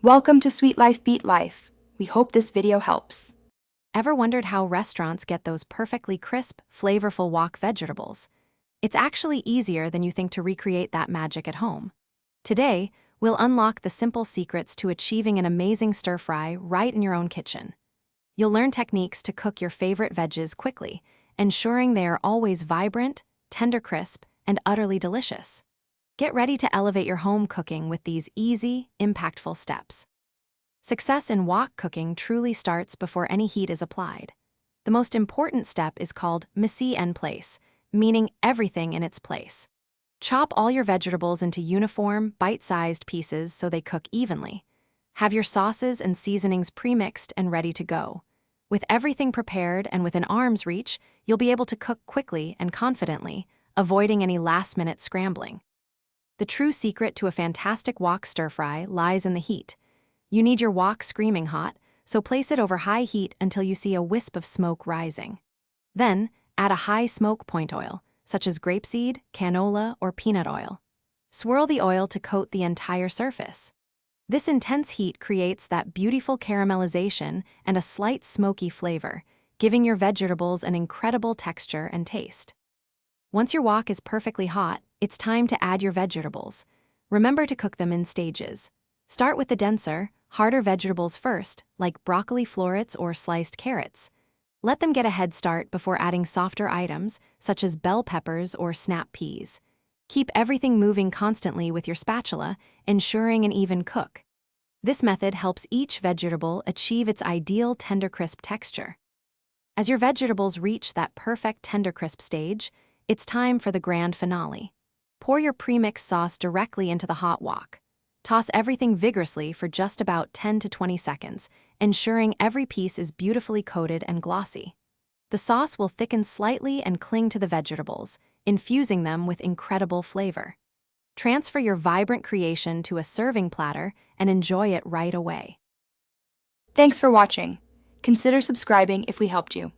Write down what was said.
Welcome to Sweet Life Beat Life. We hope this video helps. Ever wondered how restaurants get those perfectly crisp, flavorful wok vegetables? It's actually easier than you think to recreate that magic at home. Today, we'll unlock the simple secrets to achieving an amazing stir-fry right in your own kitchen. You'll learn techniques to cook your favorite veggies quickly, ensuring they are always vibrant, tender crisp, and utterly delicious. Get ready to elevate your home cooking with these easy, impactful steps. Success in wok cooking truly starts before any heat is applied. The most important step is called mise en place, meaning everything in its place. Chop all your vegetables into uniform, bite-sized pieces so they cook evenly. Have your sauces and seasonings pre-mixed and ready to go. With everything prepared and within arm's reach, you'll be able to cook quickly and confidently, avoiding any last-minute scrambling. The true secret to a fantastic wok stir-fry lies in the heat. You need your wok screaming hot, so place it over high heat until you see a wisp of smoke rising. Then, add a high smoke point oil, such as grapeseed, canola, or peanut oil. Swirl the oil to coat the entire surface. This intense heat creates that beautiful caramelization and a slight smoky flavor, giving your vegetables an incredible texture and taste. Once your wok is perfectly hot, it's time to add your vegetables. Remember to cook them in stages. Start with the denser, harder vegetables first, like broccoli florets or sliced carrots. Let them get a head start before adding softer items, such as bell peppers or snap peas. Keep everything moving constantly with your spatula, ensuring an even cook. This method helps each vegetable achieve its ideal tender crisp texture. As your vegetables reach that perfect tender crisp stage, it's time for the grand finale. Pour your premixed sauce directly into the hot wok. Toss everything vigorously for just about 10 to 20 seconds, ensuring every piece is beautifully coated and glossy. The sauce will thicken slightly and cling to the vegetables, infusing them with incredible flavor. Transfer your vibrant creation to a serving platter and enjoy it right away. Thanks for watching. Consider subscribing if we helped you.